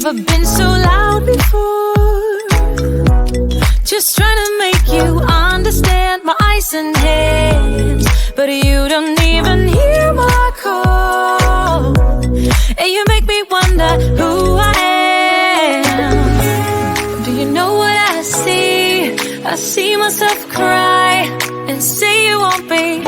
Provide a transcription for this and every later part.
never been so loud before. Just trying to make you understand my eyes and hands, but you don't even hear my call. And you make me wonder who I am. Do you know what I see? I see myself cry and say you won't be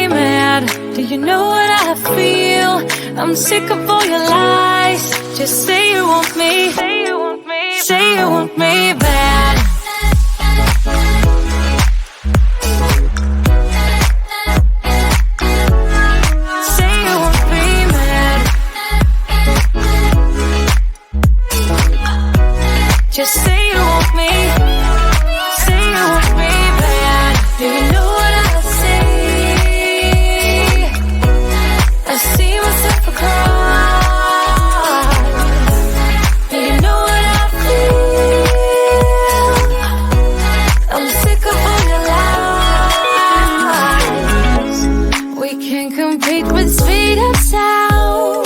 mad. Do you know what I feel? I'm sick of all your lies. Just say you want me. Say you want me. Say you want me bad. Say you want me mad. Just say you want me. Say you want me bad. Do you know what I see? I see myself cry. Do you know what I feel? I'm sick of all your lies. We can't compete with speed and sound,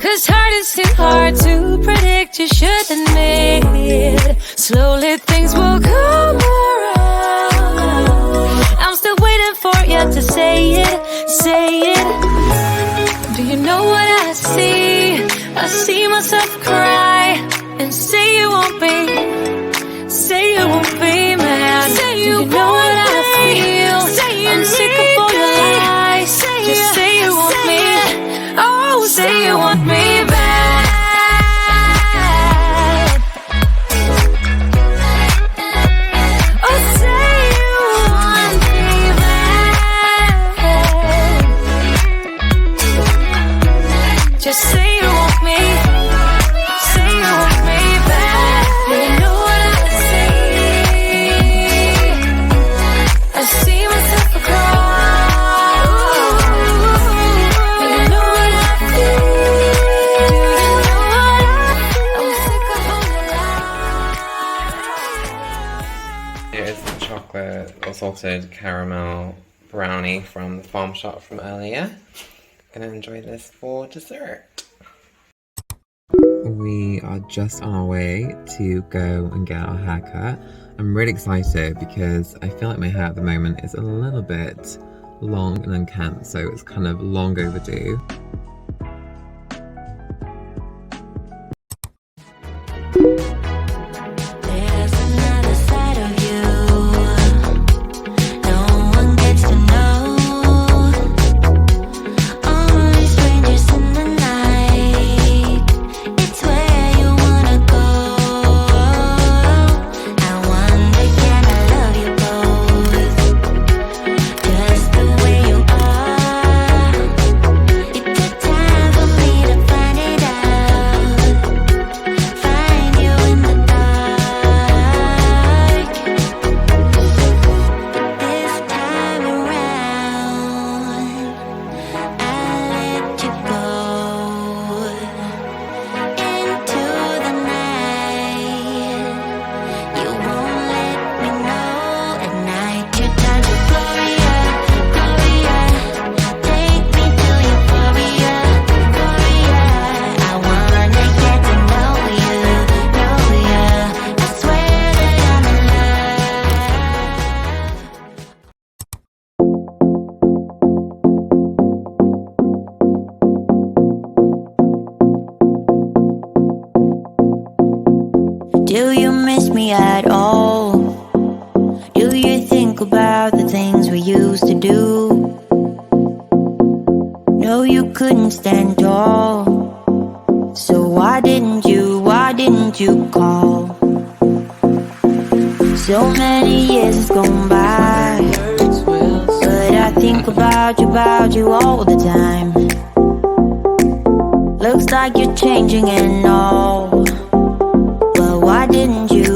'cause heart is too hard to predict. You should admit it. Slowly things will come around. I'm still waiting for you to say it, say it. Do you know what I see? I see myself cry and say you won't be mad. Say you know what I feel? I'm sick of all your lies. Just say you want me. Oh, say you want me bad. Oh, say you want me bad. Just say you want me. Say you want me bad. Do you know what I see? I see myself cry. Do you know what I feel? Do you know what I feel? I'm sick of all your lies. Here's the chocolate or salted caramel brownie from the farm shop from earlier. Gonna enjoy this for dessert. We are just on our way to go and get our haircut. I'm really excited because I feel like my hair at the moment is a little bit long and unkempt, so it's kind of long overdue. There's another side of you no one gets to know. Only strangers in the night. It's where you wanna go. I wonder, can I love you both? Just the way you are. It took time for me to find it out. Find you in the dark. This time around, I let you go into the night. You won't let me know. At night you turn to Gloria, Gloria. Take me to euphoria, euphoria. I wanna get to know you, know ya. I swear that I'm in love. Do you miss me at all? Do you think about the things we used to do? No, you couldn't stand tall. So why didn't you call? So many years has gone by, but I think about you all the time. Looks like you're changing and all, but why didn't you